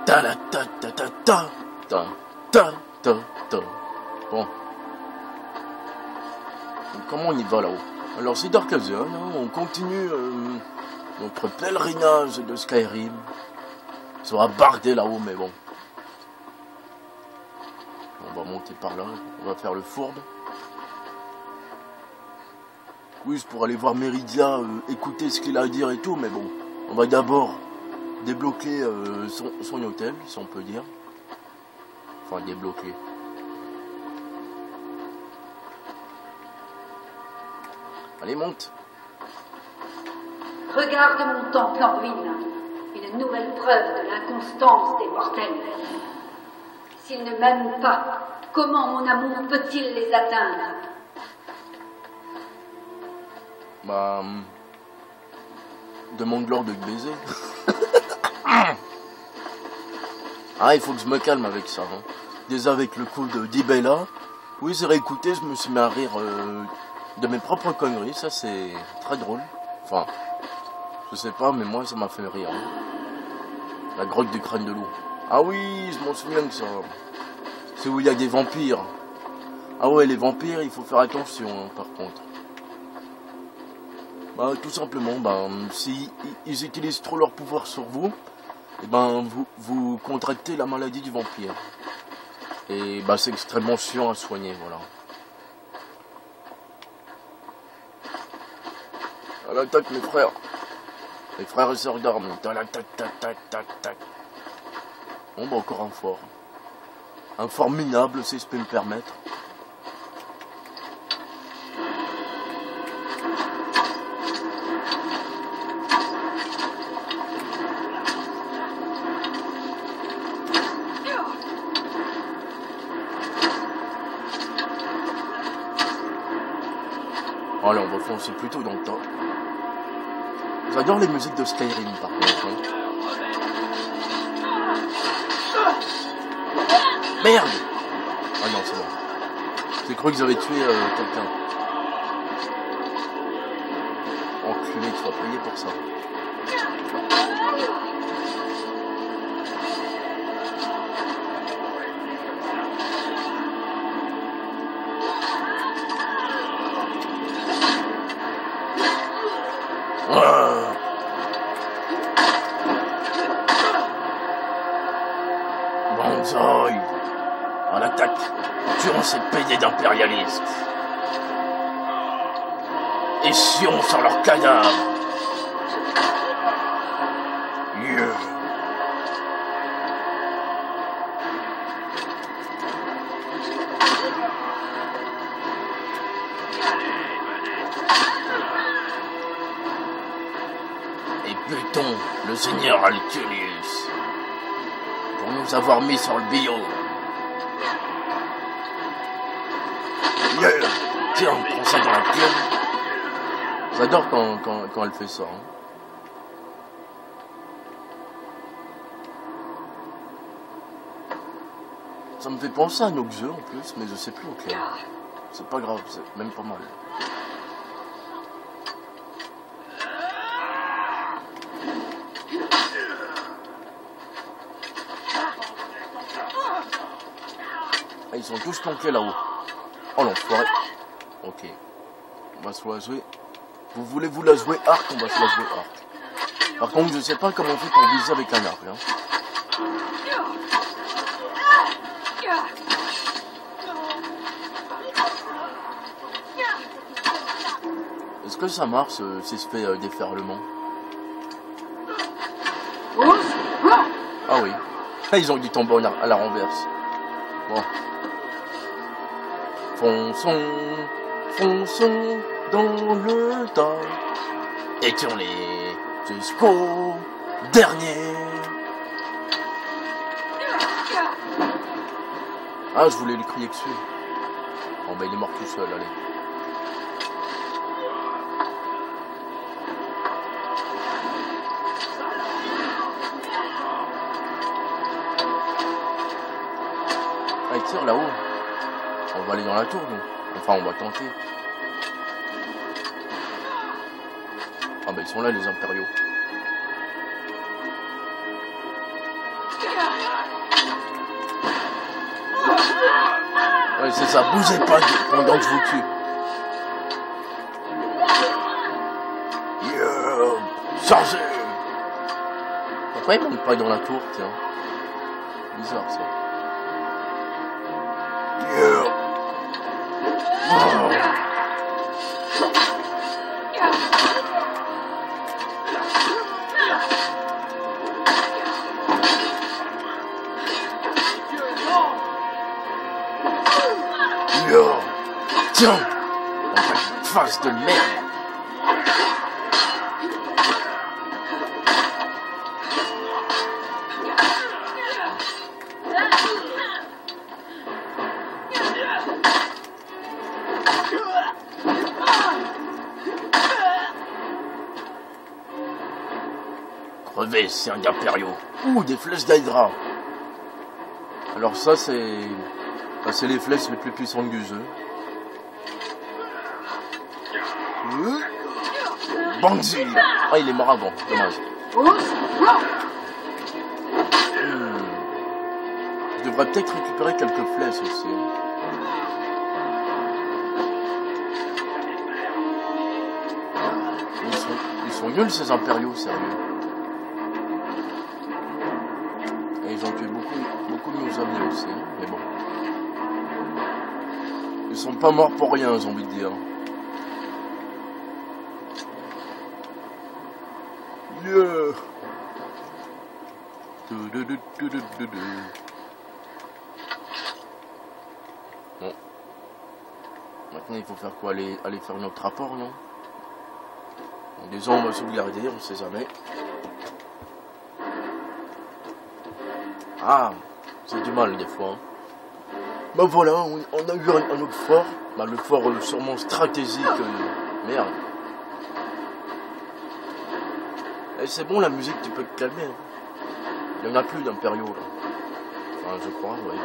Ta la ta ta ta ta ta ta ta ta. Bon. Comment on y va là-haut? Alors c'est Darkhaven, hein, on continue notre pèlerinage de Skyrim. Ça va barder là-haut, mais bon. On va monter par là, on va faire le fourbe. Oui, c'est pour aller voir Meridia, écouter ce qu'il a à dire et tout, mais bon. On va d'abord débloquer son hôtel, si on peut dire. Enfin, débloquer. Allez, monte. Regarde mon temple en ruine, une nouvelle preuve de l'inconstance des mortels. S'ils ne m'aiment pas, comment mon amour peut-il les atteindre? Bah... demande-leur de te baiser. Ah, il faut que je me calme avec ça. Hein. Déjà avec le coup de d'Ibella, oui, j'ai réécouté, je me suis mis à rire de mes propres conneries. Ça, c'est très drôle. Enfin, je sais pas, mais moi, ça m'a fait rire. Hein. La grotte du crâne de loup. Ah oui, je m'en souviens de ça. C'est où il y a des vampires. Ah ouais, les vampires, il faut faire attention, hein, par contre. Bah, tout simplement, bah, si ils utilisent trop leur pouvoir sur vous, et ben, vous contractez la maladie du vampire. Et bah, c'est extrêmement chiant à soigner, voilà. À l'attaque, mes frères. Les frères et sœurs d'armes. Tac, tac, tac, tac, tac, tac. Bon, bah, encore un fort. Un fort minable, si je peux me permettre. Allez, on va foncer plutôt dans le tas. J'adore les musiques de Skyrim, par contre. Hein. Merde! Ah non, c'est bon. J'ai cru qu'ils avaient tué quelqu'un. Enculé, tu vas payer pour ça. Banzai! À l'attaque! Tuons cette paillée d'impérialistes! Et chions sur leurs cadavres! Yeah. Et butons le seigneur Alcunius pour nous avoir mis sur le bio. Yeah. Tiens, prends ça dans la gueule. J'adore quand elle fait ça. Hein. Ça me fait penser à un autre jeu en plus, mais je sais plus auquel. C'est pas grave, c'est même pas mal. Ah, ils sont tous planqués là-haut. Oh l'enfoiré. Ok. On va se la jouer. Vous voulez vous la jouer arc, on va se la jouer arc. Par contre, je sais pas comment on fait pour viser avec un arc. Hein. Est-ce que ça marche si je fais déferlement? Ah oui. Ils ont dû tomber à la renverse. Bon. Fonçons, fonçons dans le tas. Étions-les jusqu'au dernier. Ah, je voulais lui crier dessus. Bon, bah il est mort tout seul, allez. Ah, il tire là-haut. On va aller dans la tour, donc. Enfin, on va tenter. Ah bah ils sont là, les impériaux. Ouais, c'est ça, bougez pas pendant que je vous tue. Yeah, chargez. Pourquoi il monte pas dans la tour, tiens? Bizarre ça. Yeah. Oh. Yeah. Tiens, enfin une face de merde. Crevez, c'est un impériaux. Ouh, des flèches d'Hydra. Alors ça, c'est... Bah, c'est les flèches les plus puissantes du jeu. Banzi. Ah, il est mort avant, dommage. Je devrais peut-être récupérer quelques flèches aussi. Ils sont nuls ces impériaux, sérieux. Et ils ont tué beaucoup de nos amis aussi, mais bon. Ils sont pas morts pour rien, j'ai envie de dire. Yeah. Bon. Maintenant, il faut faire quoi? Aller faire notre rapport, non? Déjà, on va sauvegarder, on sait jamais. Ah, c'est du mal des fois. Hein. Bah voilà, on a eu un autre fort. Bah, le fort sûrement stratégique. Merde. Et c'est bon, la musique, tu peux te calmer. Hein. Il n'y en a plus d'impériaux là. Enfin, je crois, oui.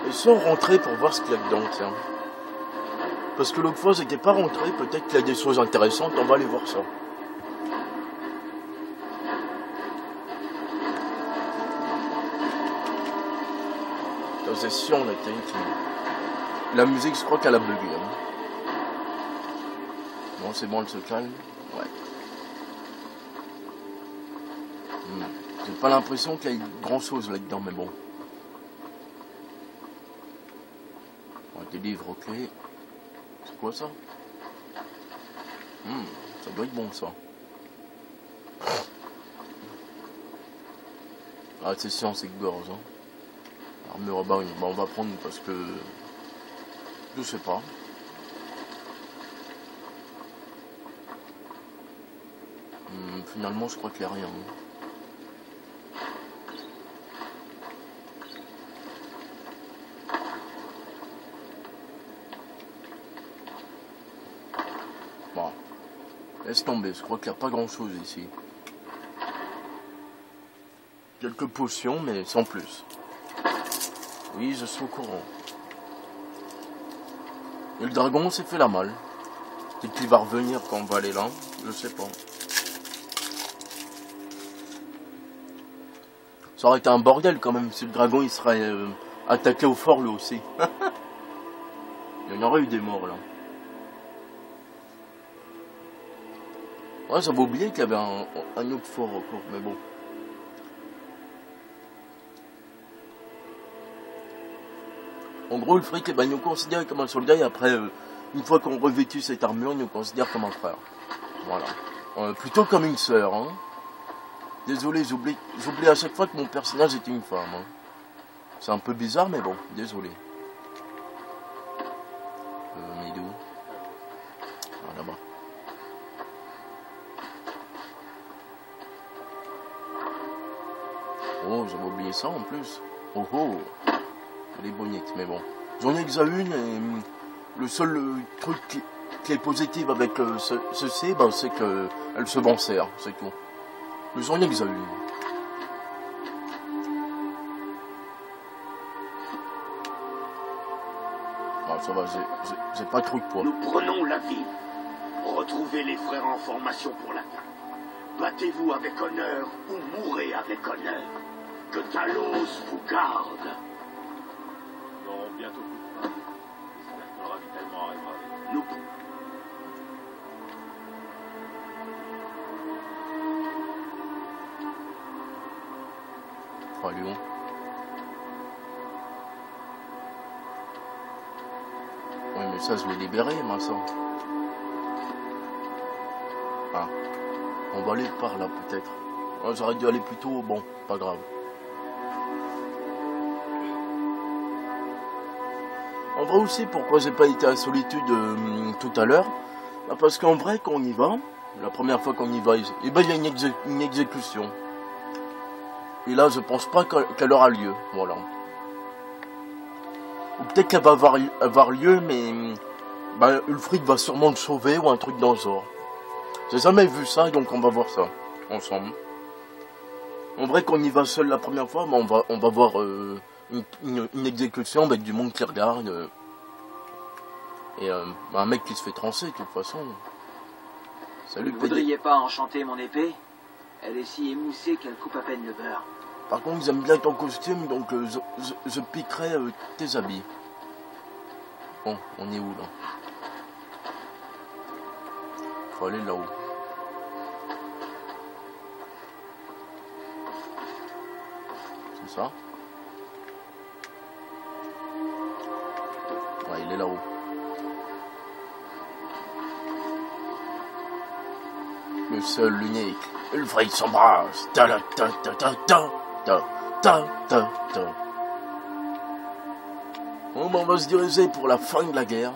Et sans rentrer pour voir ce qu'il y a dedans, tiens. Parce que l'autre fois, j'étais pas rentré, peut-être qu'il y a des choses intéressantes, on va aller voir ça. C'est sûr, on a été la musique, je crois qu'elle a bugué. Hein. Bon, c'est bon, elle se calme. Ouais. J'ai pas l'impression qu'il y ait grand chose là-dedans, mais bon. Bon, des livres, ok. C'est quoi ça? Ça doit être bon ça. Ah, c'est science et gorge. Hein. Armure, bah oui, bah on va prendre parce que... Je sais pas. Finalement, je crois qu'il n'y a rien. Bon. Laisse tomber, je crois qu'il n'y a pas grand chose ici. Quelques potions, mais sans plus. Oui, je suis au courant. Et le dragon s'est fait la malle. Peut-être qu'il va revenir quand on va aller là. Je sais pas. Ça aurait été un bordel quand même si le dragon il serait attaqué au fort lui aussi. Il y en aurait eu des morts là. Ouais, j'avais oublié qu'il y avait un autre fort encore, mais bon. En gros, le fric, il nous considère comme un soldat et après, une fois qu'on revêtut cette armure, il nous considère comme un frère. Voilà. Plutôt comme une sœur. Hein. Désolé, j'oublie à chaque fois que mon personnage était une femme. Hein. C'est un peu bizarre, mais bon, désolé. Mais il est où? Ah, là-bas. Oh, j'avais oublié ça en plus. Oh oh. Elle est bonique, mais bon. J'en ai que ça une et le seul truc qui est positif avec ceci, ben, c'est qu'elle se m'en sert, c'est tout. Mais j'en ai que ça une. Bon, ça va, j'ai pas trop de poids. Nous prenons la ville. Retrouvez les frères en formation pour l'attaque. Battez-vous avec honneur ou mourrez avec honneur. Que Talos vous garde. Nous aurons bientôt plus de pain. J'espère que le ravitaillement arrivera vite. Nous... Oh, Léon. Oui, mais ça, je l'ai libéré, moi, ça. Ah. On va aller par là, peut-être. Oh, j'aurais dû aller plus tôt. Bon, pas grave. En vrai aussi, pourquoi j'ai pas été à Solitude tout à l'heure, parce qu'en vrai, quand on y va, la première fois qu'on y va, eh ben, il y a une exécution. Et là, je pense pas qu'elle aura lieu, voilà. Ou peut-être qu'elle va avoir lieu, mais ben, Ulfric va sûrement le sauver ou un truc dans le genre. J'ai jamais vu ça, donc on va voir ça ensemble. En vrai, quand on y va seul la première fois, ben, on va voir une exécution avec du monde qui regarde. Et un mec qui se fait trancer, de toute façon. Salut, Vous ne voudriez pas enchanter mon épée? Elle est si émoussée qu'elle coupe à peine le beurre. Par contre, j'aime bien ton costume, donc je piquerai tes habits. Bon, on est où, là? Faut aller là-haut. C'est ça? Ouais, il est là-haut. Le seul, l'unique, Ulfric s'embrasse. Ta ta ta ta ta ta ta ta ta. Bon, ben, on va se diriger pour la fin de la guerre.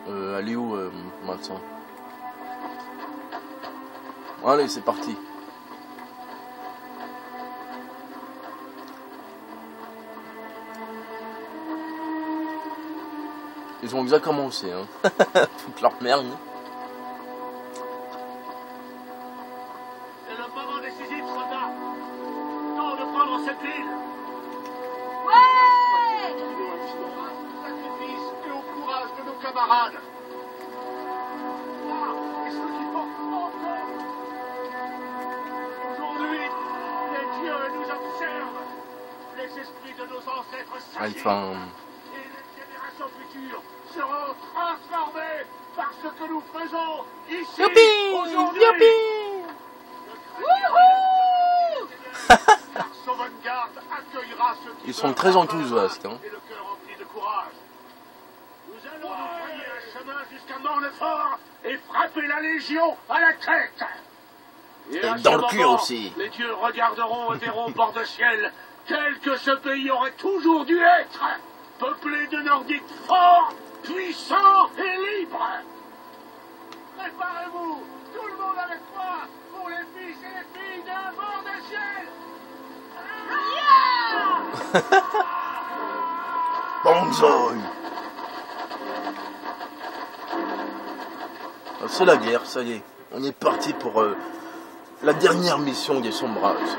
Elle est où maintenant? Allez, c'est parti. Ils ont déjà commencé, hein. Toute leur merde. C'est le moment décisif, soldats. Temps de prendre cette ville. Ouais! Au sacrifice et au courage de nos camarades. Là, et ceux qui portent encore. Aujourd'hui, les dieux nous observent. Les esprits de nos ancêtres s'agissent. Et les générations futures seront transformées par ce que nous faisons ici, aujourd'hui. Car Sovngarde accueillera ceux qui Ils sont très enthousiastes, hein. et le cœur rempli de courage. Nous allons nous frayer un chemin jusqu'à Mornefort et frapper la Légion à la tête. Et à dans ce le cul moment, aussi. les dieux regarderont et verront au bord de ciel tel que ce pays aurait toujours dû être, peuplé de Nordiques forts, puissants et libres. Préparez-vous, tout le monde avec moi, pour les fils et les filles d'un bord de ciel. Bonjour. C'est la guerre, ça y est. On est parti pour la dernière mission des sombrages.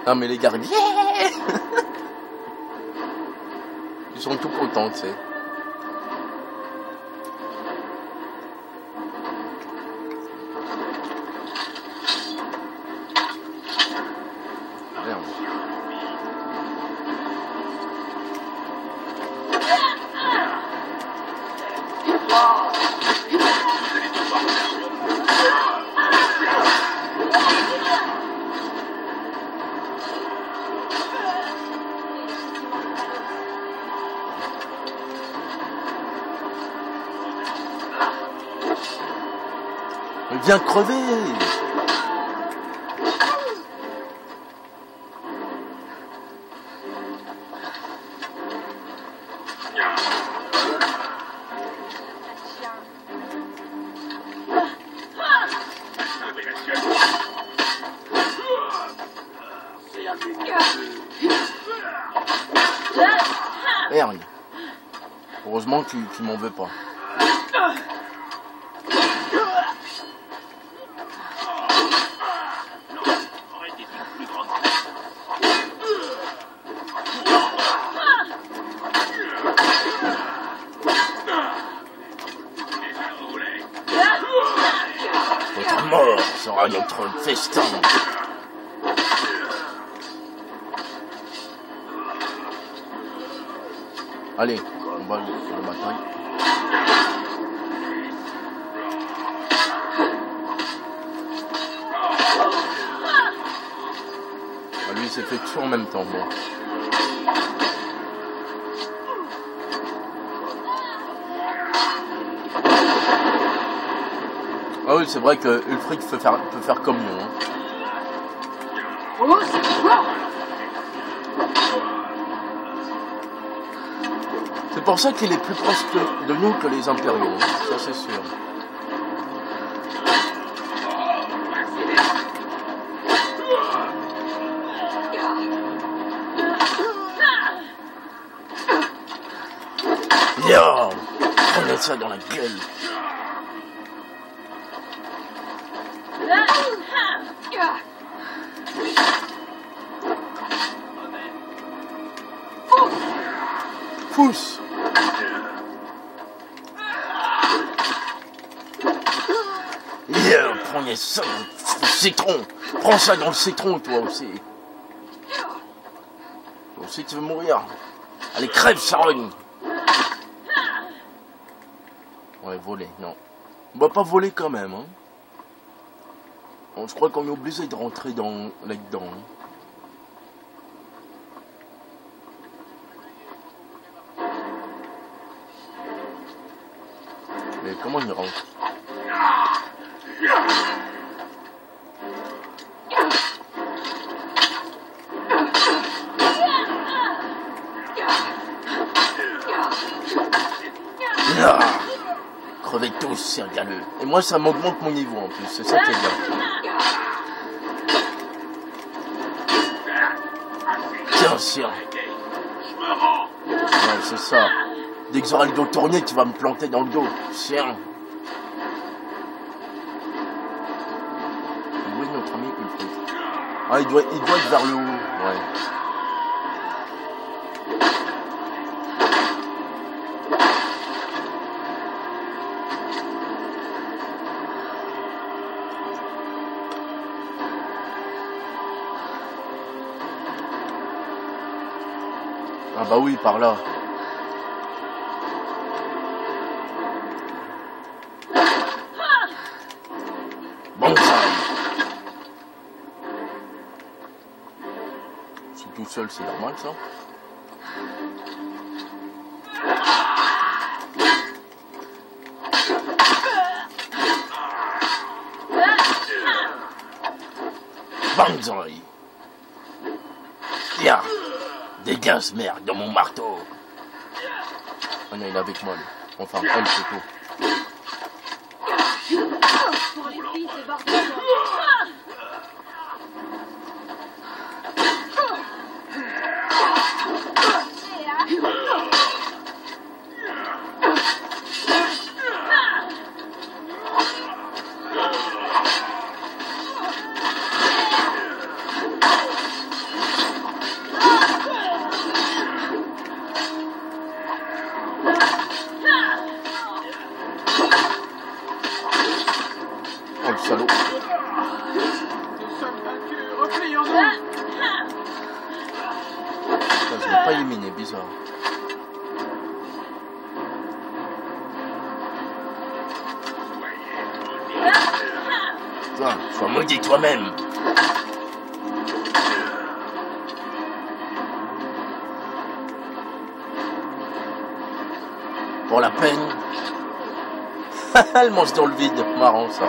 Ah mais les gardiens, ils sont tout contents, tu sais. Merde. Viens crever. Merde. Heureusement que tu m'en veux pas. sera notre festin. Allez, on va sur la bataille. Ah, lui, il s'est fait tout en même temps, bon. Ah oui, c'est vrai que Ulfric peut faire comme nous. Hein. Oh, c'est fort. C'est pour ça qu'il est plus proche de nous que les impériaux, hein. Ça c'est sûr. Yo, prenez ça dans la gueule. Pousse. Yeah, prenez ça dans le citron. Prends ça dans le citron, toi aussi. Toi aussi, tu veux mourir. Allez, crève, Sharon. Ouais, voler, non. On va pas voler quand même, hein. Bon, je crois qu'on est obligé de rentrer là-dedans. Hein. Mais comment il rentre? Ah, crevez tous, c'est galeux. Et moi, ça m'augmente mon niveau en plus, c'est ça qui est bien. Tiens. Ouais, c'est ça. Dès que j'aurai le dos tourné, tu vas me planter dans le dos. Tiens. Où est notre ami Ulfric? Ah, il doit être vers le haut. Ouais. Ah bah oui, par là. Banzai. Je suis tout seul, c'est normal ça. Banzai. Tiens. Dégage, merde, dans mon marteau. Ah non, il est avec moi, lui. Enfin, elle, plutôt. Pour les filles, c'est bordel. Salaud. Nous sommes vaincus, replions-nous. Je l'ai pas éliminé, bizarre. Toi, sois maudit toi-même. Pour la peine. Elle mange dans le vide. Marrant ça.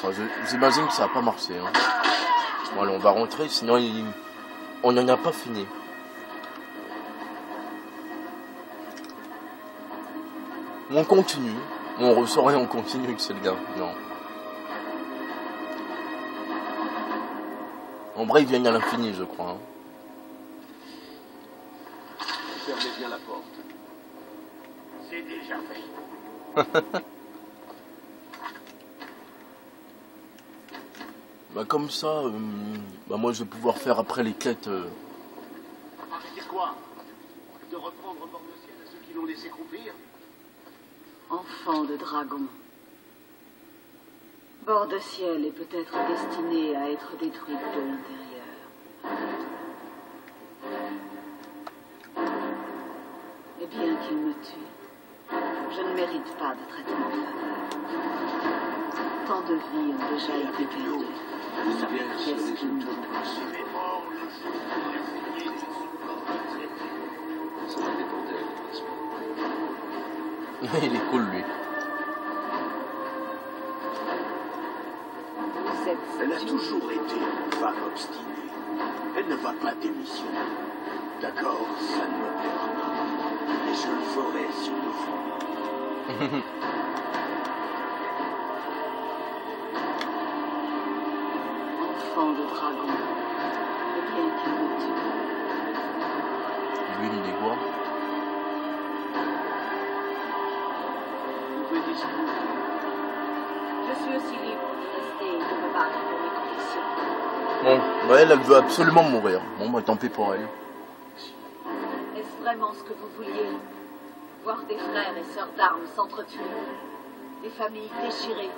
Enfin, j'imagine que ça n'a pas marché. Hein. Bon, allez, on va rentrer, sinon on n'en a pas fini. On continue. On ressort et on continue, c'est le gars. Non. En vrai, ils viennent à l'infini, je crois. Hein. Fermez bien la porte. C'est déjà fait. Bah comme ça, bah moi je vais pouvoir faire après les quêtes. C'est quoi? De reprendre bord de ciel à ceux qui l'ont laissé croupir? Enfant de dragon, Bord de ciel est peut-être destinée à être détruite de l'intérieur. Et bien qu'il me tue, je ne mérite pas de traitement de faveur. Tant de vies ont déjà été perdues. Qu'est-ce qui me dit? Il est cool, lui. Elle a toujours été une femme obstinée. Elle ne va pas démissionner. D'accord, ça ne me plaira pas. Mais je le ferai s'il le faut. Enfant de dragon, et bien qu'il me tue. Lui, il est quoi? Je suis aussi libre de rester et de me battre pour mes convictions. Bon, bah elle veut absolument mourir. Bon, bah tant pis pour elle. Est-ce vraiment ce que vous vouliez? Voir des frères et sœurs d'armes s'entretuer, des familles déchirées.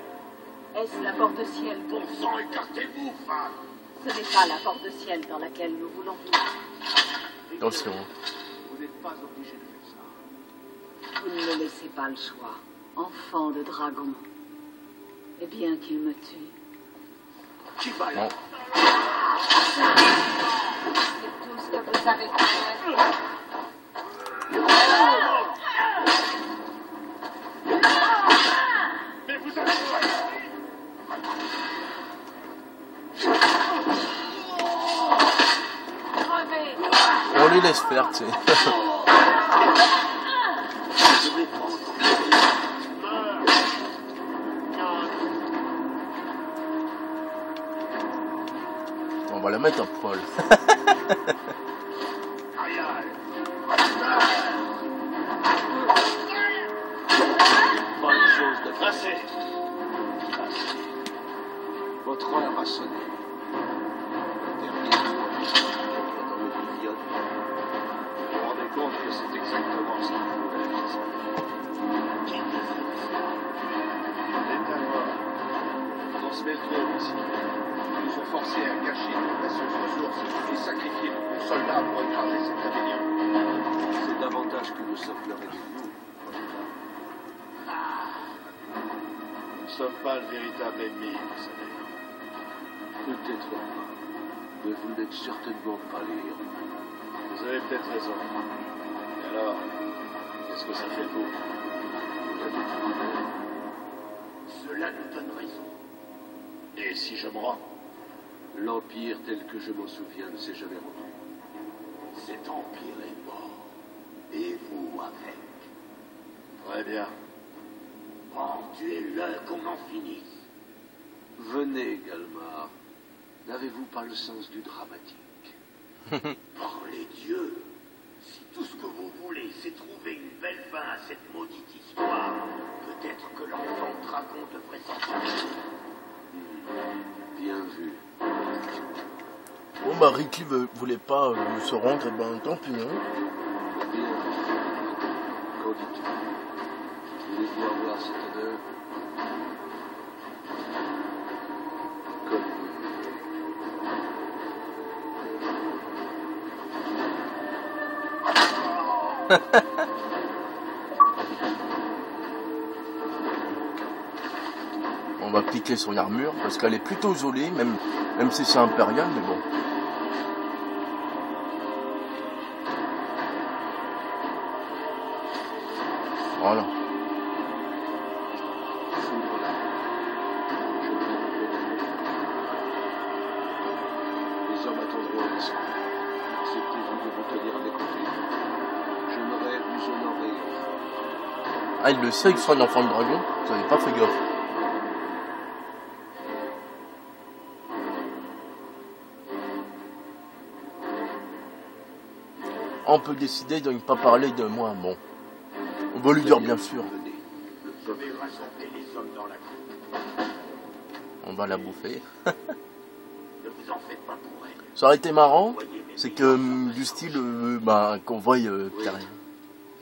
Est-ce la porte de ciel? Bon sang, écartez-vous, femme! Ce n'est pas la porte de ciel dans laquelle nous voulons vivre. Attention. Vous n'êtes pas obligé de faire ça. Vous ne me laissez pas le choix, enfant de dragon. Et bien qu'il me tue, Qui va là? Bon. c'est tout ce que vous avez fait. Mais vous avez Crevez! On lui laisse faire, tu sais. Je vais prendre. On va la mettre à poil. Aïe aïe. Bonne chose de faire. Assez. Votre heure a sonné. Dernier tour, dans l'oblivion. Vous vous rendez compte que c'est exactement ce qu'il voulait faire ça. Qui dit Les Tanois, dans ce Smeltro ici, nous ont forcés à gâcher nos précieuses ressources et sacrifier nos soldats pour écraser cette rébellion. C'est davantage que nous sommes leur ennemi. Nous ne sommes pas le véritable ennemi, vous savez. Peut-être pas, mais vous n'êtes certainement pas les héros. Vous avez peut-être raison. Et alors, qu'est-ce que ça fait de vous? Vous l'avez dit vous-même. Cela nous donne raison. Et si je me rends? L'Empire tel que je m'en souviens ne s'est jamais rendu. Cet empire est mort. Et vous avec. Très bien. Bon, tuez-le qu'on en finisse. Venez, Galmar. N'avez-vous pas le sens du dramatique? Par les dieux, si tout ce que vous voulez, c'est trouver une belle fin à cette maudite histoire, peut-être que l'enfant dragon devrait s'en sortir. Bien vu. Bon, bah Ricky voulait pas se rendre, et ben tant pis, hein. Bien vu. Qu'en dis-tu? Voulez-vous avoir cet honneur? Comme vous voulez. On va piquer son armure, parce qu'elle est plutôt jolie, même si c'est impérial, mais bon. Voilà. S'ouvre-la. Je vais les hommes attendront à l'instant. Acceptez-vous de vous tenir à mes côtés? J'aimerais vous honorer. Ah, il le sait que soit un enfant de dragon? Vous avez pas fait gaffe. On peut décider de ne pas parler de moi, bon. On va lui dire bien sûr. Venez. Le Je peuple vais rassembler les hommes dans la cour. On va la bouffer. Ne vous en faites pas pour elle. Ça aurait été marrant, Voyez mes c'est que du style, qu'on voie Pierre.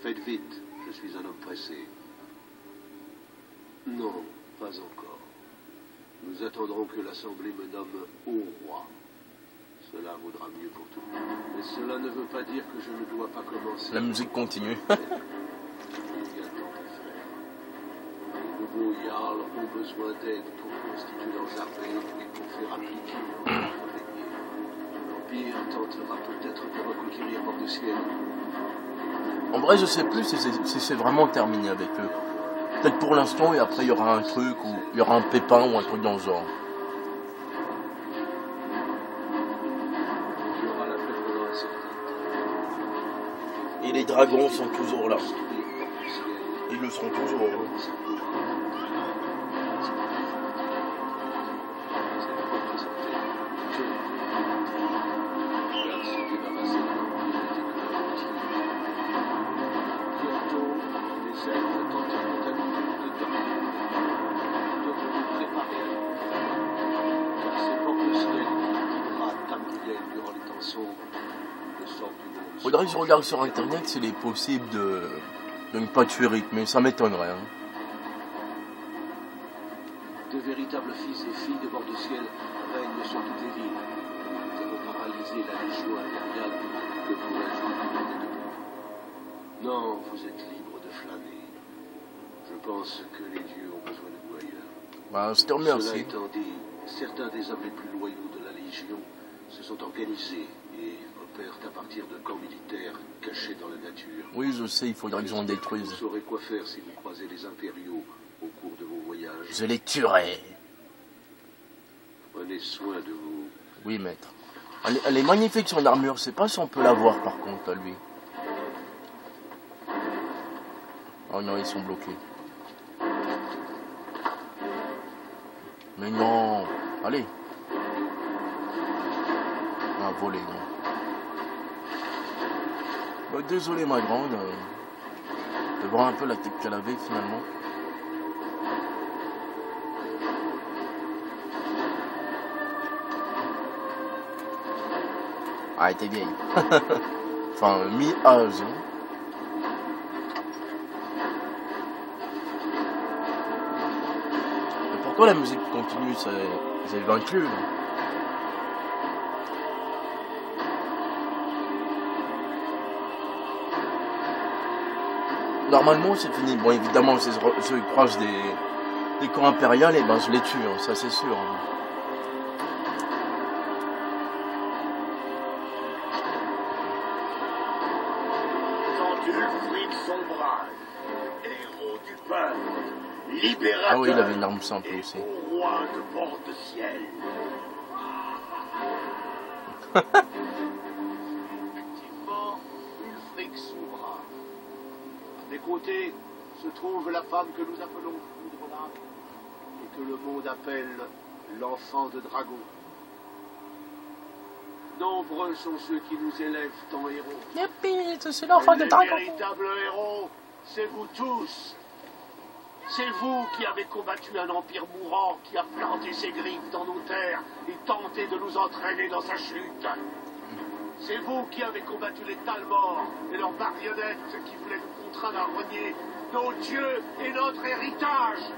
Faites vite, je suis un homme pressé. Non, pas encore. Nous attendrons que l'Assemblée me nomme haut roi. Cela vaudra mieux pour tout le monde. Mais cela ne veut pas dire que je ne dois pas commencer. La musique continue. Il y a tant à faire. Les nouveaux Jarls ont besoin d'aide pour constituer leurs armées et pour faire appliquer leur règne. L'Empire tentera peut-être de reconquérir Bord-de-Ciel. En vrai, je sais plus si c'est vraiment terminé avec eux. Peut-être pour l'instant, et après il y aura un truc, ou il y aura un pépin ou un truc dans le genre. Et les dragons sont toujours là. Ils le seront toujours. Faudrait que je regarde sur internet s'il est possible de ne pas tuer Rick, mais ça m'étonnerait. Hein. De véritables fils et filles de Bord-de-Ciel règnent sur toutes les villes. Nous avons paralysé la légion impériale que pourrais-je vous demander de vous? Non, vous êtes libre de flâner. Je pense que les dieux ont besoin de vous ailleurs. Bah, je te remercie. Cela étant dit, certains des hommes les plus loyaux de la Légion se sont organisés et opèrent à partir de camps militaires cachés dans la nature. Oui, je sais, il faudrait que j'en détruise. Vous saurez quoi faire si vous croisez les impériaux au cours de vos voyages. Je les tuerai. Prenez soin de vous. Oui, maître. Elle est magnifique son armure, je sais pas si on peut la voir par contre, à lui. Oh non, ils sont bloqués. Mais non. Allez. Ah, voler, non. Bah, désolé, ma grande. De voir un peu la tête qu'elle avait, finalement. Ah, elle était vieille. Enfin, mi-âge. Hein. Mais pourquoi la musique continue? C'est vaincu, là. Normalement, c'est fini. Bon, évidemment, si je croise des camps impériaux, et ben je les tue, hein, ça c'est sûr. Hein. Ah oui, il avait une arme simple aussi. Roi de Bord-de-Ciel. Effectivement, Ulfric s'ouvra. À mes côtés se trouve la femme que nous appelons Foudre et que le monde appelle l'enfant de dragon. Nombreux sont ceux qui nous élèvent en héros. Youpi, c'est l'enfant de dragon. Le véritable héros, c'est vous tous. C'est vous qui avez combattu un empire mourant qui a planté ses griffes dans nos terres et tenté de nous entraîner dans sa chute. C'est vous qui avez combattu les Talmors et leurs marionnettes qui voulaient nous contraindre à renier nos dieux et notre héritage.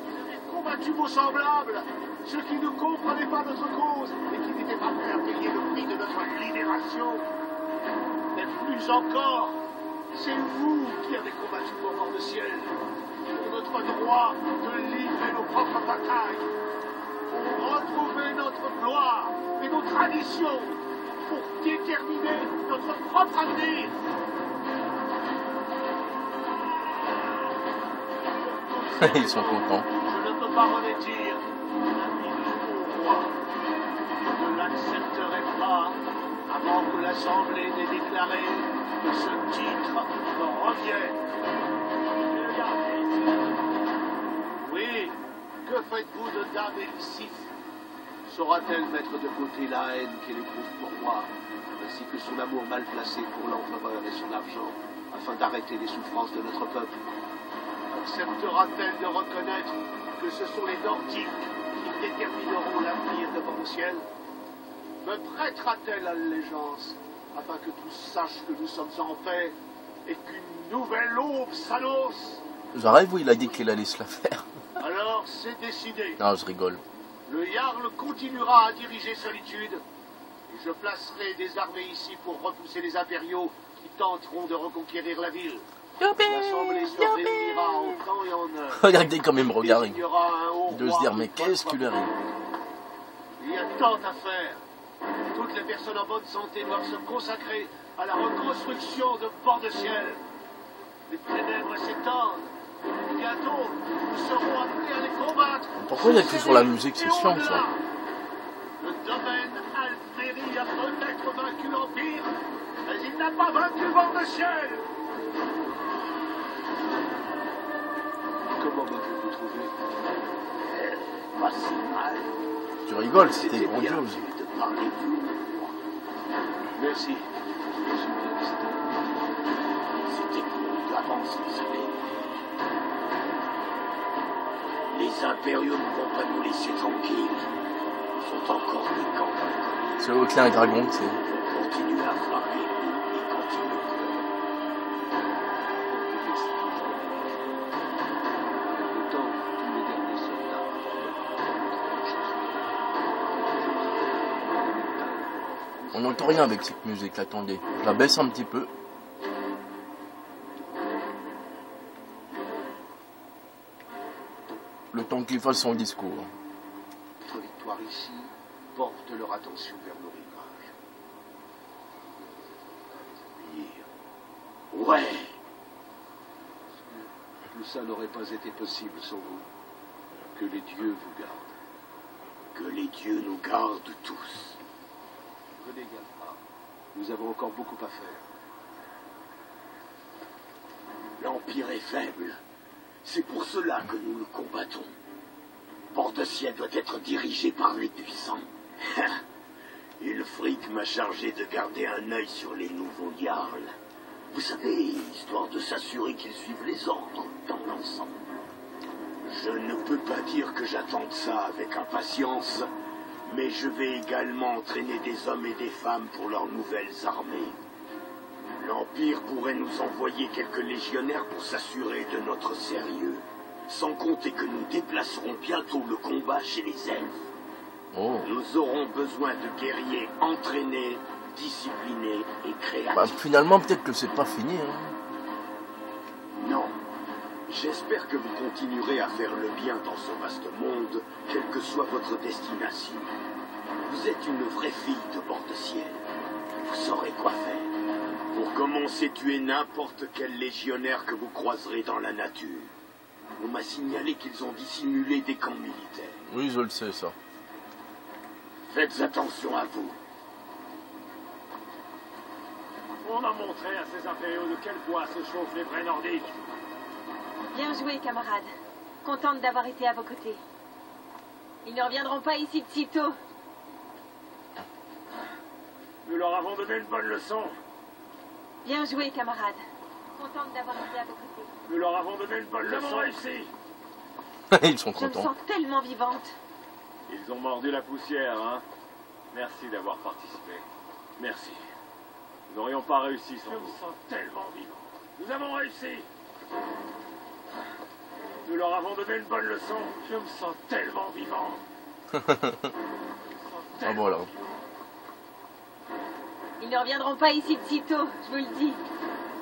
Vous avez combattu vos semblables, ceux qui ne comprenaient pas notre cause et qui n'étaient pas prêts à payer le prix de notre libération. Mais plus encore, c'est vous qui avez combattu pour Bord-de-Ciel. Pour notre droit de livrer nos propres batailles, pour retrouver notre gloire et nos traditions, pour déterminer notre propre avenir. Ils sont contents. Je ne peux pas revêtir l'ami du roi. Je ne l'accepterai pas avant que l'Assemblée n'ait déclaré que ce titre me revienne. Oui, que faites-vous de Dame Elisif? Saura-t-elle mettre de côté la haine qu'elle éprouve pour moi, ainsi que son amour mal placé pour l'empereur et son argent, afin d'arrêter les souffrances de notre peuple? Acceptera-t-elle de reconnaître que ce sont les Nordiques qui détermineront l'avenir de Bord-de-Ciel? Me prêtera-t-elle allégeance, afin que tous sachent que nous sommes en paix et qu'une nouvelle aube s'annonce? J'arrive où il a dit qu'il allait se la faire. Alors, c'est décidé. Non, je rigole. Le Jarl continuera à diriger Solitude. Et je placerai des armées ici pour repousser les impériaux qui tenteront de reconquérir la ville. L'assemblée se réunira en temps et en heure. Regardez quand même, regardez. Il y aura un haut De se roi dire, mais qui qu'est-ce qu'il arrive? Il y a tant à faire. Toutes les personnes en bonne santé doivent se consacrer à la reconstruction de Port-de-Ciel. Les ténèbres s'étendent. Bientôt, nous serons appelés à les combattre. Pourquoi il y a tout sur la musique? C'est chiant, ça. Le domaine Almérie a peut-être vaincu l'Empire, mais il n'a pas vaincu Port-de-Ciel. Comment m'avez-vous trouvé? Pas si mal. Tu rigoles, c'était C'était bien grandiose. vu de parler du roi. Merci. C'était court d'avance, vous savez. Les impériaux ne vont pas nous laisser tranquilles. Ils sont encore des camps. C'est au clin dragon, c'est. Ils vont continuer à frapper et continuer. Autant tous les derniers soldats. On n'entend rien avec cette musique, attendez. Je la baisse un petit peu. Le temps qu'il fasse son discours. Notre victoire ici porte leur attention vers nos rivages. Ouais. Tout ça n'aurait pas été possible sans vous. Que les dieux vous gardent. Que les dieux nous gardent tous. Venez, Galfard. Nous avons encore beaucoup à faire. L'Empire est faible. C'est pour cela que nous le combattons. Port-de-Ciel doit être dirigé par les puissants. Ulfric m'a chargé de garder un œil sur les nouveaux Jarls. Vous savez, histoire de s'assurer qu'ils suivent les ordres dans l'ensemble. Je ne peux pas dire que j'attende ça avec impatience, mais je vais également entraîner des hommes et des femmes pour leurs nouvelles armées. L'Empire pourrait nous envoyer quelques légionnaires pour s'assurer de notre sérieux, sans compter que nous déplacerons bientôt le combat chez les elfes. Oh. Nous aurons besoin de guerriers entraînés, disciplinés et créatifs. Bah, finalement, peut-être que c'est pas fini. Hein. Non. J'espère que vous continuerez à faire le bien dans ce vaste monde, quelle que soit votre destination. Vous êtes une vraie fille de Port-de-Ciel. Vous saurez quoi faire. Pour commencer, tuer n'importe quel légionnaire que vous croiserez dans la nature. On m'a signalé qu'ils ont dissimulé des camps militaires. Oui, je le sais, ça. Faites attention à vous. On a montré à ces impériaux de quel bois se chauffent les vrais nordiques. Bien joué, camarade. Contente d'avoir été à vos côtés. Ils ne reviendront pas ici de sitôt. Nous leur avons donné une bonne leçon. Bien joué, camarade. Contente d'avoir été à vos côtés. Nous leur avons donné une bonne leçon. Nous avons réussi. Ils sont Je me contents. sens tellement vivante. Ils ont mordu la poussière, hein. Merci d'avoir participé. Merci. Nous n'aurions pas réussi sans vous. Je me sens tellement vivant. Nous avons réussi. Nous leur avons donné une bonne leçon. Je me sens tellement vivant. Ah voilà. Ils ne reviendront pas ici de sitôt, je vous le dis.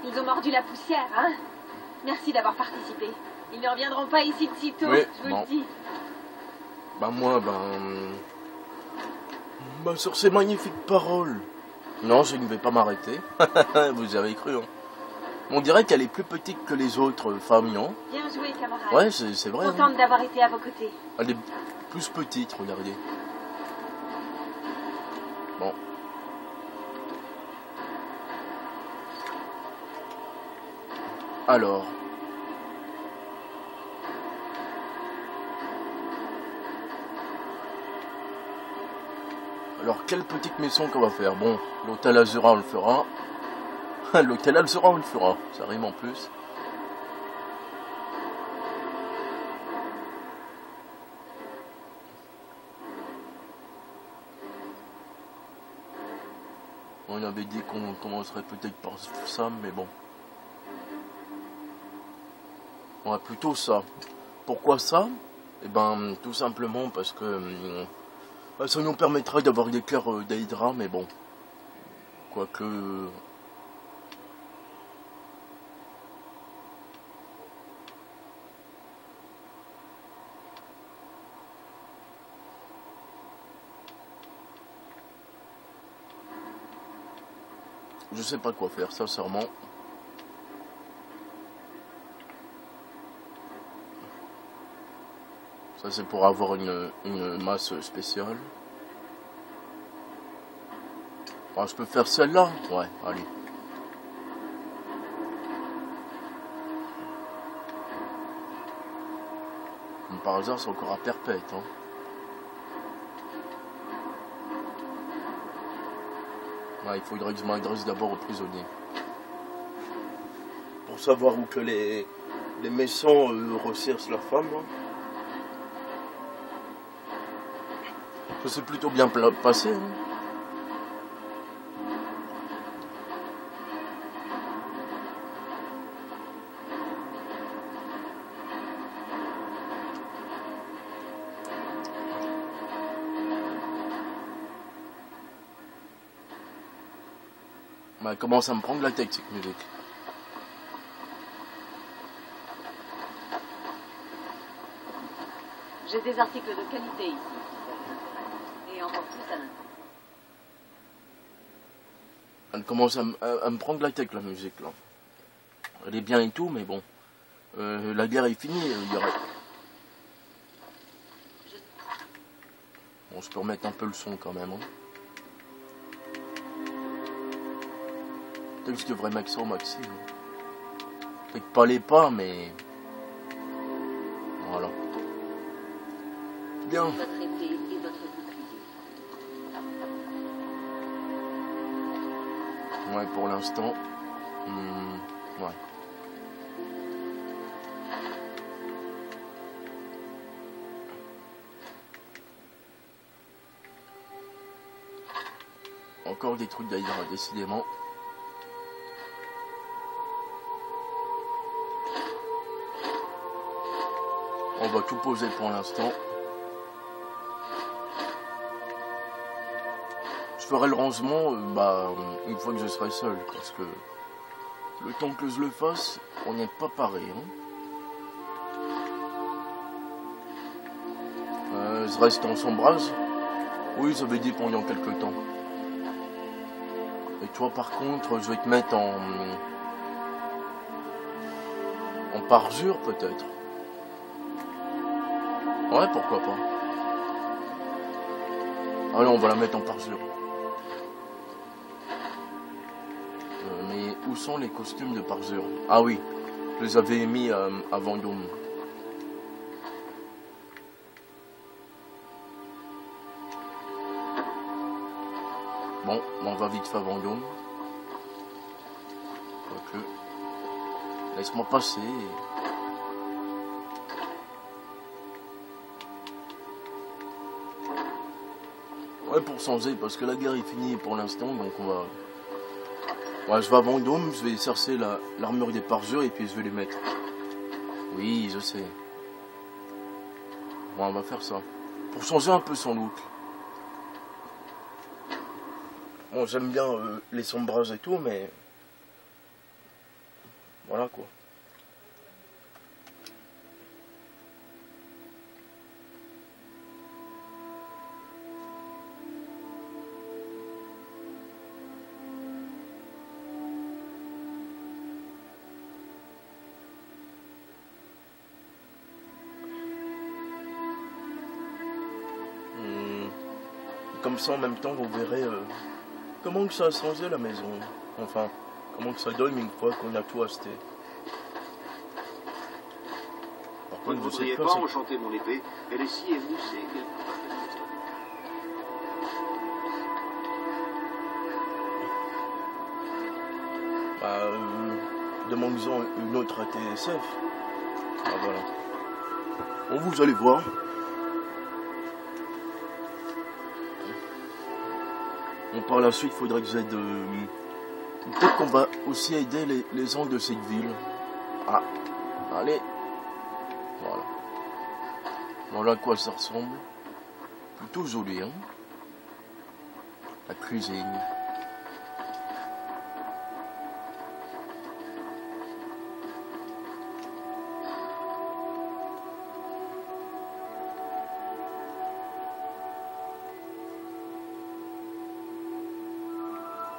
Ils ont mordu la poussière, hein. Merci d'avoir participé. Ils ne reviendront pas ici de sitôt, Oui, je vous bon. le dis. Bah moi, bah sur ces magnifiques paroles. Non, je ne vais pas m'arrêter. Vous avez cru, hein. On dirait qu'elle est plus petite que les autres femmes, non? Bien joué, camarade. Ouais, c'est vrai. Hein. Contente d'avoir été à vos côtés. Elle est plus petite, regardez. Bon. Alors. Alors, quelle petite maison qu'on va faire? Bon, l'hôtel Azura, on le fera. L'hôtel Azura, on le fera. Ça rime en plus. On avait dit qu'on commencerait peut-être par ça, mais bon. On va plutôt ça. Pourquoi ça? Et ben, tout simplement parce que ça nous permettra d'avoir des cœurs d'Hydra, mais bon, quoique... Je sais pas quoi faire, sincèrement. Ça c'est pour avoir une masse spéciale. Ah, je peux faire celle-là? Ouais, allez. Comme par hasard, c'est encore à perpète, hein. Ouais, il faudrait que je m'adresse d'abord aux prisonniers. Pour savoir où que les méchants recherchent la femme. Hein. Ça s'est plutôt bien passé. Hein. Elle commence à me prendre la tête cette musique. J'ai des articles de qualité ici. Et encore plus à l'instant. Elle commence à me prendre la tête la musique là. Elle est bien et tout, mais bon. La guerre est finie, il y aurait... Bon, je peux remettre un peu le son quand même. Hein. Peut-être que je devrais mettre ça au maximum. Peut-être pas les pas, mais... Voilà. Bien. Votre épée et votre bouclier. Ouais, pour l'instant. Ouais. Encore des trucs d'Hydra, décidément. On va tout poser pour l'instant. Je ferai le rangement une fois que je serai seul, parce que le temps que je le fasse, on n'est pas pareil. Hein. Je reste en sombrage. Oui, ça veut dire pendant quelques temps. Et toi, par contre, je vais te mettre en parjure, peut-être. Ouais, pourquoi pas. Allez, on va la mettre en parjure. Mais où sont les costumes de parjure? Ah oui, je les avais mis à Vendôme. Bon, on va vite faire Vendôme. Quoique. Laisse-moi passer. Ouais, pour changer, parce que la guerre est finie pour l'instant, donc on va... Ouais, je vais à Vendôme, je vais chercher l'armure des parjures et puis je vais les mettre. Oui, je sais. Bon, on va faire ça. Pour changer un peu son look. Bon, j'aime bien les sombrages et tout, mais... Voilà, quoi. Comme ça, en même temps, vous verrez comment que ça a changé la maison. Enfin, comment que ça donne une fois qu'on a tout acheté. Par Vous ne contre, voudriez pas enchanter mon épée? Elle est si émoussée qu'elle... Demandons une autre ATSF. Ah, voilà. Bon, vous allez voir. Bon, par la suite, il faudrait que j'aide... Peut-être qu'on va aussi aider les gens de cette ville. Ah, allez. Voilà. Voilà à quoi ça ressemble. Plutôt joli, hein. La cuisine.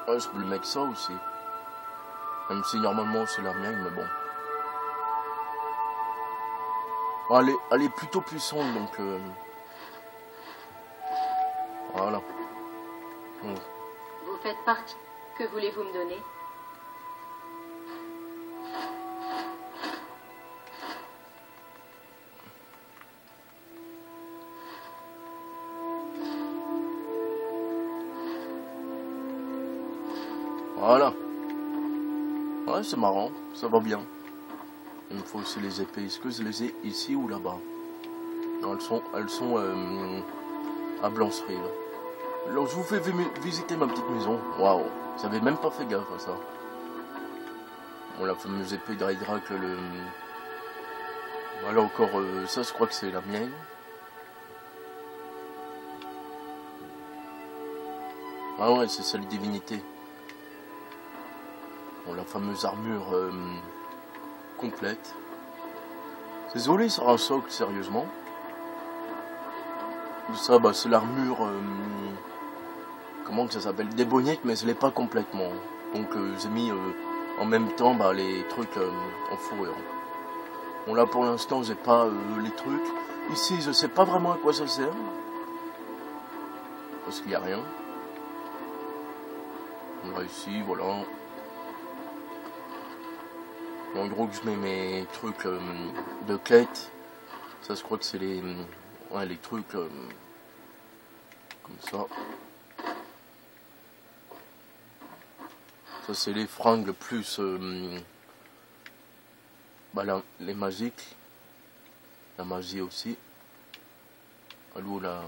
Ouais, je peux le mettre ça aussi. Même si normalement c'est la mienne, mais bon. Bon, elle est plutôt puissante, donc... Voilà. Bon. Vous faites partie. Que voulez-vous me donner? Voilà. Ouais, c'est marrant, ça va bien. Il me faut aussi les épées. Est-ce que je les ai ici ou là-bas? Non, elles sont à Blancherie. Alors, je vous fais visiter ma petite maison. Waouh, j'avais même pas fait gaffe à ça. Bon, la fameuse épée d'Hydracle, voilà encore, ça je crois que c'est la mienne. Ah ouais, c'est celle divinité. Bon, la fameuse armure complète. C'est joli sur un socle, sérieusement. Ça, bah, c'est l'armure... comment que ça s'appelle? Débonique, mais je l'ai pas complètement. Donc j'ai mis en même temps bah, les trucs en fourrure. Bon là pour l'instant j'ai pas les trucs. Ici je sais pas vraiment à quoi ça sert. Parce qu'il n'y a rien. Là ici, voilà. En gros que je mets mes trucs de quête. Ça je crois que c'est les trucs comme ça. Ça c'est les fringues plus bah, les magiques. La magie aussi. Ou la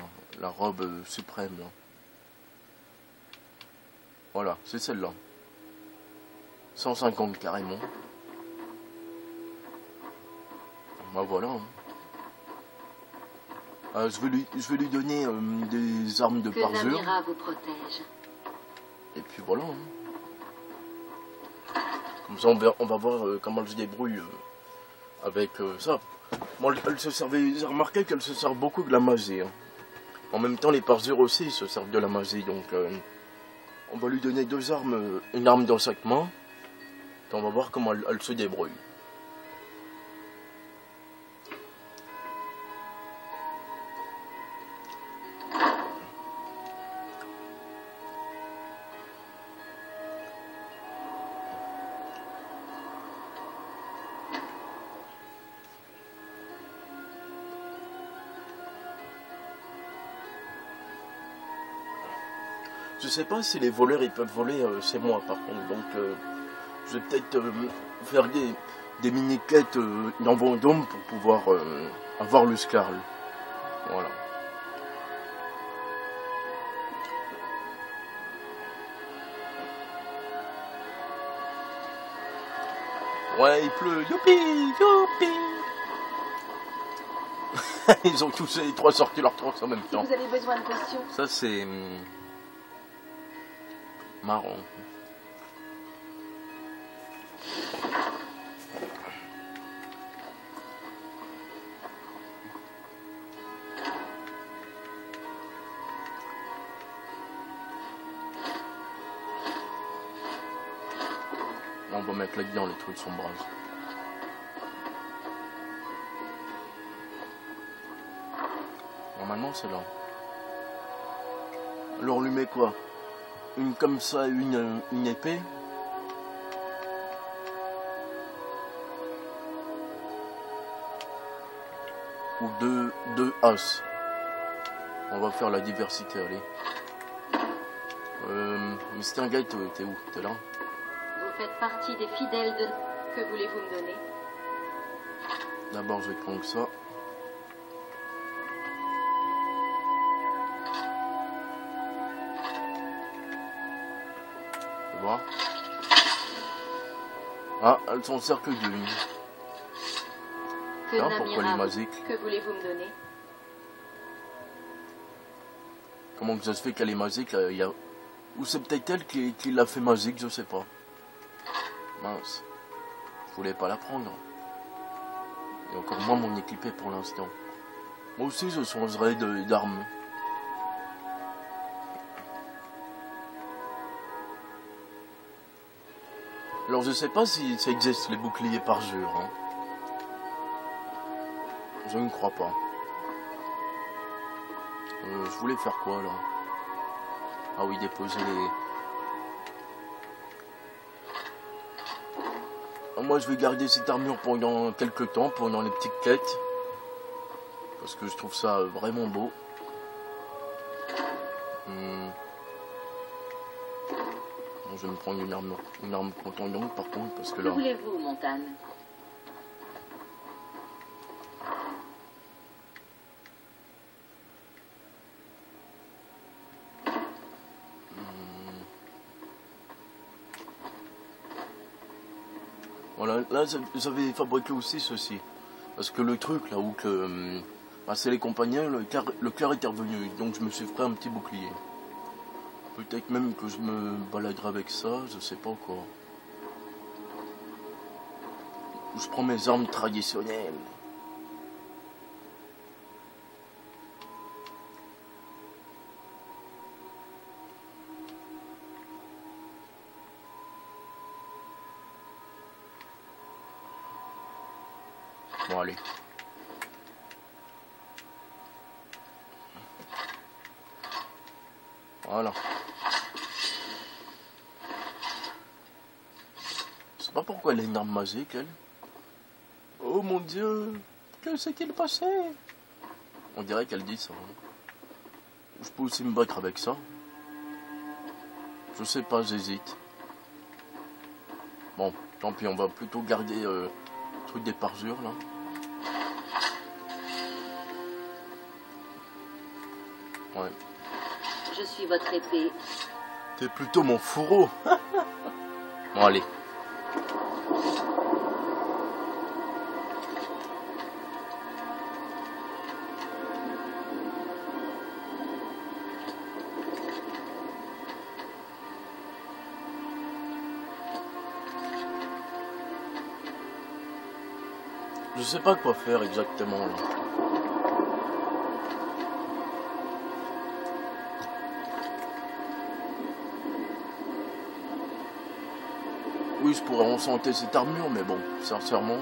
robe suprême là. Voilà, c'est celle-là. 150 carrément. Bah voilà. Je vais lui donner des armes de parjure. Que Namira vous protège. Et puis voilà. Comme ça on va voir comment elle se débrouille avec ça. Bon, elle se servait, j'ai remarqué qu'elle se sert beaucoup de la magie. Hein. En même temps les parjures aussi se servent de la magie. Donc on va lui donner deux armes, une arme dans chaque main. Et on va voir comment elle se débrouille. Je sais pas si les voleurs ils peuvent voler chez moi par contre, donc je vais peut-être faire des mini-quêtes dans Vendôme pour pouvoir avoir le Scarl. Voilà. Ouais, il pleut, youpi, youpi. Ils ont tous les trois sorti leurs trocs en même temps. Si vous avez besoin de potions. Ça c'est... marrant. On va mettre là-dedans les trucs sombrages. Normalement c'est là. Alors on lui met quoi? Une comme ça, une épée. Ou deux as. On va faire la diversité, allez. Mr. Guy, t'es où? T'es là? Vous faites partie des fidèles de... Que voulez-vous me donner? D'abord, je vais prendre ça. Voir. Ah, elles sont cercle d'une. Que Là, pourquoi les Namira, magiques? que voulez-vous me donner? Comment que ça se fait qu'elle est magique là, ou c'est peut-être elle qui l'a fait magique, je sais pas. Mince. Je voulais pas la prendre. Et encore moins m'en équiper pour l'instant. Moi aussi je changerais d'arme. Alors je sais pas si ça existe les boucliers parjure. Hein. Je ne crois pas. Je voulais faire quoi là? Ah oui, déposer les... Moi je vais garder cette armure pendant quelques temps, pendant les petites quêtes. Parce que je trouve ça vraiment beau. Bon, je vais me prendre une arme contondante par contre, parce que là... Que voulez-vous, Montagne? Voilà, là j'avais fabriqué aussi ceci. Parce que le truc là où que... c'est les compagnons, le cœur était revenu. Donc je me suis fait un petit bouclier. Peut-être même que je me baladerai avec ça, je sais pas encore. Je prends mes armes traditionnelles. Bon allez. Voilà. Je sais pas pourquoi elle a une arme magique, elle. Oh mon Dieu, que s'est-il passé? On dirait qu'elle dit ça. Hein. Je peux aussi me battre avec ça. Je sais pas, j'hésite. Bon, tant pis, on va plutôt garder le truc des parjures, là. Ouais. Je suis votre épée. T'es plutôt mon fourreau. Bon, allez. Je sais pas quoi faire exactement là. Oui, je pourrais enchanter cette armure, mais bon, sincèrement...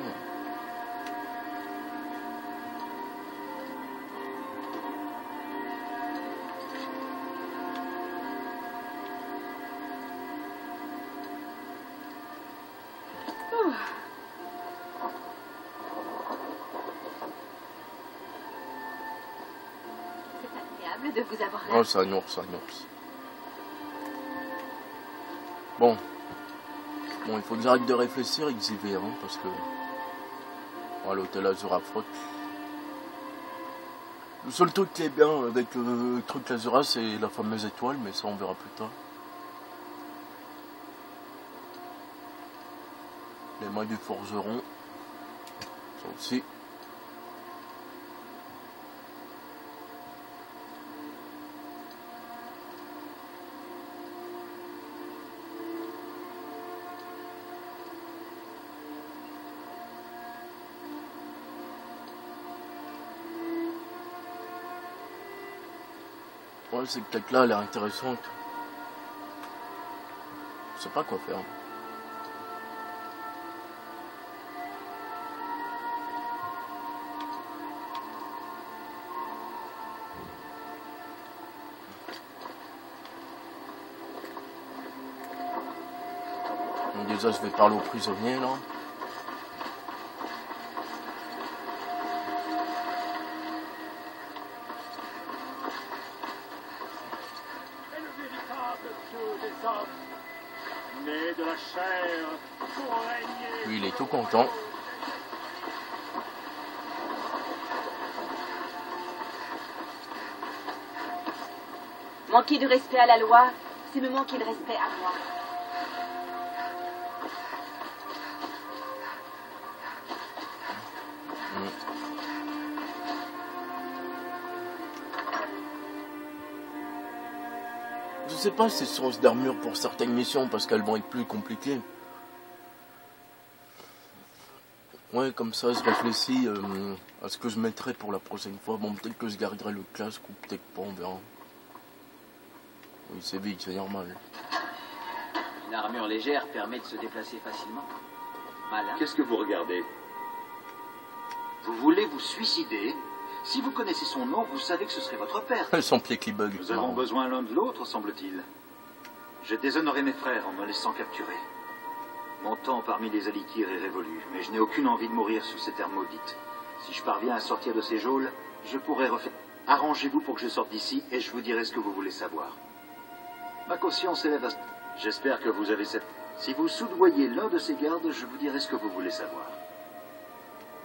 De vous avoir là. Oh, ça nourse, ça nourse. Bon, il faut que j'arrête de réfléchir et que j'y vais, hein, parce que... Voilà, l'hôtel Azura Frotte. Le seul truc qui est bien avec le truc Azura, c'est la fameuse étoile, mais ça on verra plus tard. Les mailles du forgeron. Ça aussi. Ouais, cette quête-là, elle est intéressante. Je sais pas quoi faire. Donc déjà, je vais parler aux prisonniers, là. Né de la chair pour régner. Lui, il est tout content. Manquer de respect à la loi, c'est me manquer de respect à moi. sais pas si c'est source d'armure pour certaines missions parce qu'elles vont être plus compliquées. Ouais, comme ça, je réfléchis à ce que je mettrai pour la prochaine fois. Bon, peut-être que je garderai le casque ou peut-être pas, on verra. Oui, c'est vite, c'est normal. Une armure légère permet de se déplacer facilement. Malin. Qu'est-ce que vous regardez? Vous voulez vous suicider? Si vous connaissez son nom, vous savez que ce serait votre père. Son pied qui bug. Nous avons besoin l'un de l'autre, semble-t-il. J'ai déshonoré mes frères en me laissant capturer. Mon temps parmi les Alikyr est révolu, mais je n'ai aucune envie de mourir sur ces terres maudites. Si je parviens à sortir de ces geôles, je pourrai refaire... Arrangez-vous pour que je sorte d'ici et je vous dirai ce que vous voulez savoir. Ma caution s'élève à... J'espère que vous avez cette... Si vous soudoyez l'un de ces gardes, je vous dirai ce que vous voulez savoir.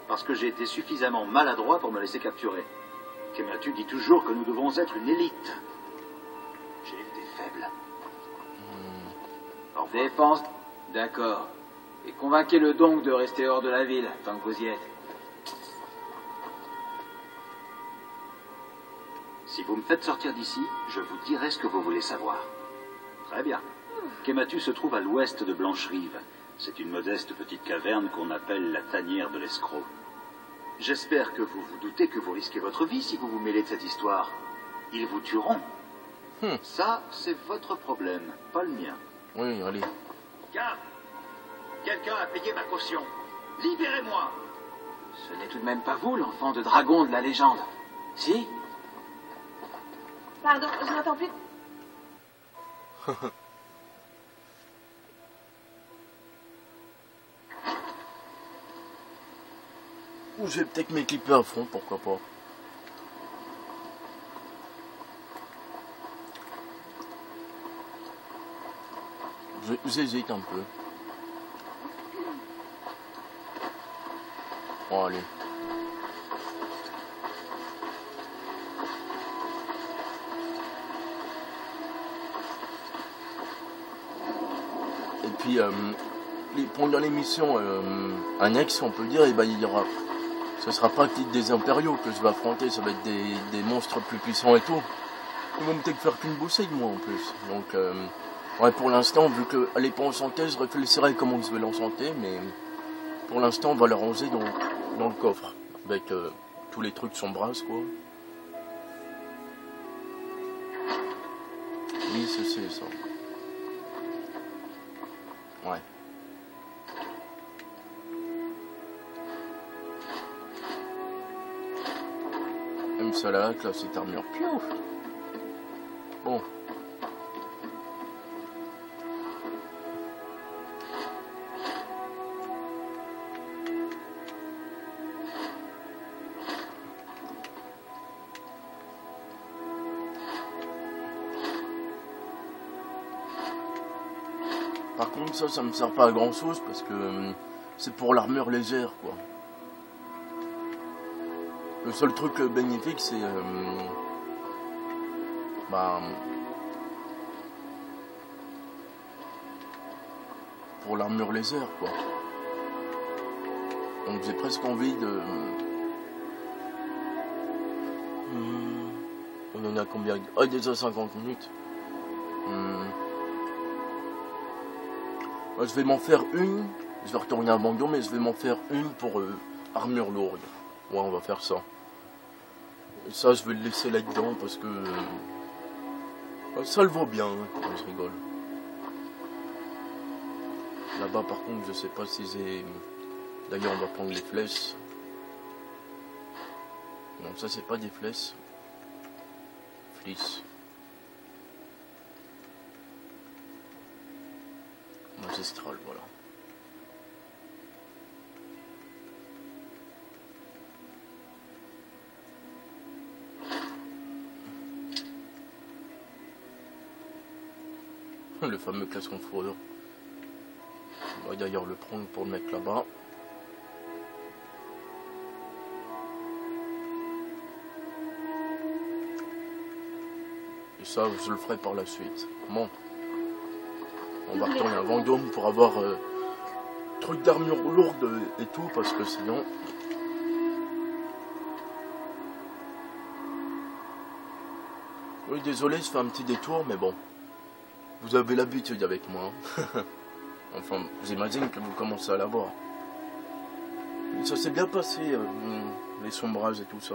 Parce que j'ai été suffisamment maladroit pour me laisser capturer. Kemetu dit toujours que nous devons être une élite. J'ai été faible. Défense. D'accord. Et convainquez-le donc de rester hors de la ville, tant que vous y êtes. Si vous me faites sortir d'ici, je vous dirai ce que vous voulez savoir. Très bien. Kemetu se trouve à l'ouest de Blancherive. C'est une modeste petite caverne qu'on appelle la tanière de l'escroc. J'espère que vous vous doutez que vous risquez votre vie si vous vous mêlez de cette histoire. Ils vous tueront. Ça, c'est votre problème, pas le mien. Oui, allez. Garde! Quelqu'un a payé ma caution. Libérez-moi! Ce n'est tout de même pas vous, l'enfant de dragon de la légende. Si? Pardon, je n'entends plus. Ou je vais peut-être m'équiper à fond, pourquoi pas. J'hésite un peu. Bon, allez. Et puis, pendant les missions annexes, on peut dire, eh ben, il y aura... Ce sera pas des impériaux que je vais affronter, ça va être des monstres plus puissants et tout. Ils vont peut-être faire qu'une boussée de moi en plus. Donc, ouais, pour l'instant, vu qu'elle n'est pas enchantée, je réfléchirai comment je vais l'enchanter, mais pour l'instant, on va la ranger dans le coffre. Avec tous les trucs son bras, quoi. Oui, c'est ça. Ouais. Même ça là, cette armure. Piou. Bon. Par contre, ça me sert pas à grand chose parce que c'est pour l'armure légère, quoi. Le seul truc bénéfique, c'est pour l'armure légère, quoi. Donc j'ai presque envie de... On en a combien? Ah, déjà 50 minutes. Je vais m'en faire une. Je vais retourner à Vendôme, mais je vais m'en faire une pour armure lourde. Ouais, on va faire ça. Et ça, je vais le laisser là-dedans parce que... ça le vaut bien, hein, je rigole. Là-bas, par contre, je sais pas si j'ai... D'ailleurs, on va prendre les flèches. Non, ça, c'est pas des flèches. Flèches. Magistral, voilà. Le fameux casque en fourrure. On va d'ailleurs le prendre pour le mettre là-bas. Et ça, je le ferai par la suite. Bon. On va retourner à Vendôme pour avoir truc d'armure lourde et tout, parce que sinon... Oui, désolé, je fais un petit détour, mais bon. Vous avez l'habitude avec moi. Enfin, j'imagine que vous commencez à l'avoir. Ça s'est bien passé, les sombrages et tout ça.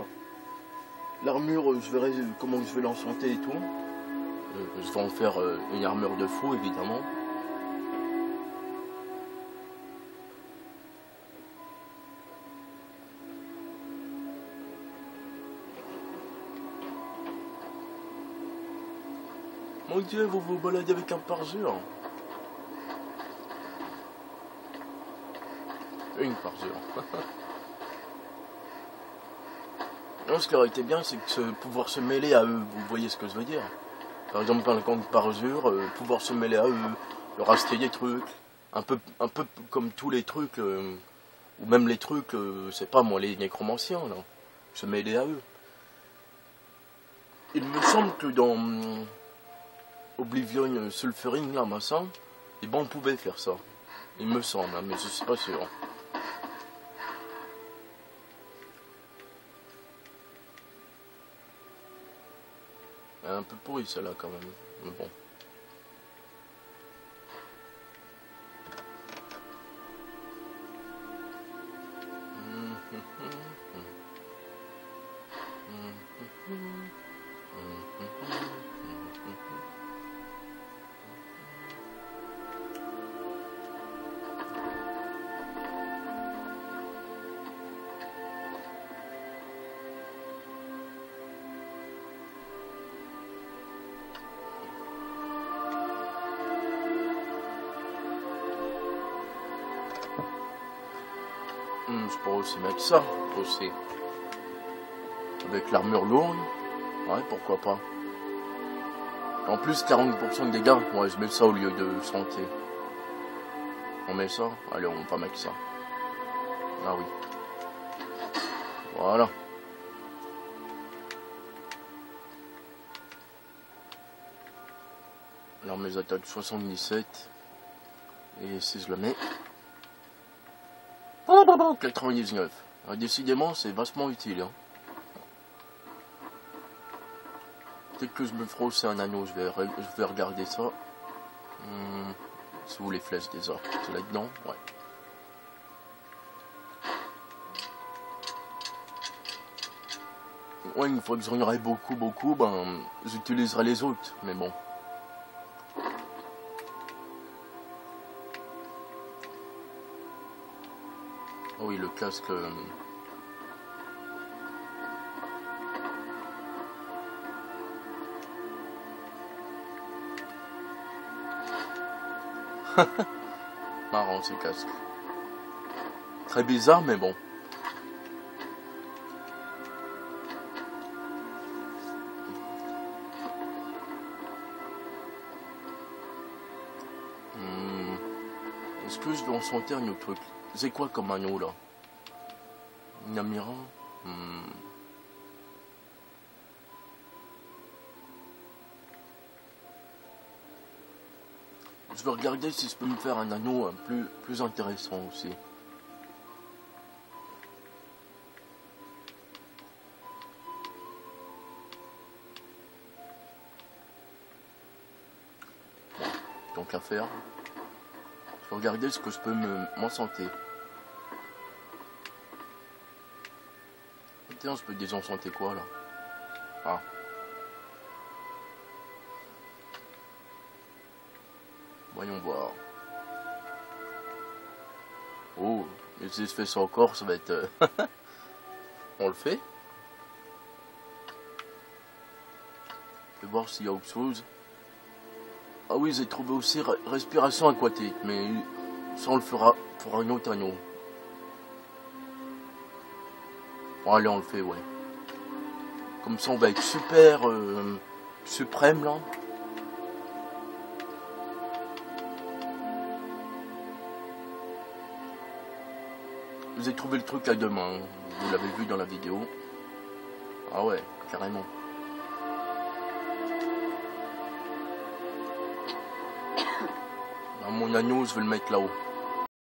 L'armure, je verrai comment je vais l'enchanter et tout. Je vais en faire une armure de fou, évidemment. Mon Dieu, vous vous baladez avec un parjure. Une parjure. Non, ce qui aurait été bien, c'est que pouvoir se mêler à eux. Vous voyez ce que je veux dire? Par exemple, dans le camp de parjure, pouvoir se mêler à eux, leur acheter des trucs. Un peu comme tous les trucs, ou même les trucs, c'est pas moi, les nécromanciens, là. Se mêler à eux. Il me semble que dans Oblivion Sulfuring, là, machin, et ben on pouvait faire ça. Il me semble, hein, mais je suis pas sûr. Un peu pourri celle-là quand même, mais bon. Je pourrais aussi mettre ça aussi. Avec l'armure lourde. Ouais, pourquoi pas. En plus, 40% de dégâts. Ouais, je mets ça au lieu de santé. On met ça. Allez, on va mettre ça. Ah oui. Voilà. Alors mes attaques 77. Et si je le mets... 99. Alors, décidément, c'est vachement utile. Hein. Peut-être que je me ferai aussi un anneau. Je vais regarder ça. C'est où les flèches déjà? C'est là-dedans? Ouais. Ouais, une fois que j'en aurai beaucoup, ben, j'utiliserai les autres. Mais bon. Oh oui, le casque... Marrant ce casque. Très bizarre, mais bon. Est-ce que je vais en sentir un autre truc? C'est quoi comme anneau là? Namira? Je vais regarder si je peux me faire un anneau plus intéressant aussi. Bon, donc à faire. Je vais regarder ce que je peux m'enchanter. Tiens, je peux désenchanter quoi là? Ah. Voyons voir. Oh, mais si je fais ça encore, ça va être... On le fait? Je vais voir s'il y a autre chose. Ah oui, j'ai trouvé aussi respiration aquatique, mais ça on le fera pour un autre anneau. Bon, allez, on le fait, ouais. Comme ça, on va être super suprême, là. Vous avez trouvé le truc à deux mains. Vous l'avez vu dans la vidéo. Ah ouais, carrément. Mon agneau, je vais le mettre là-haut.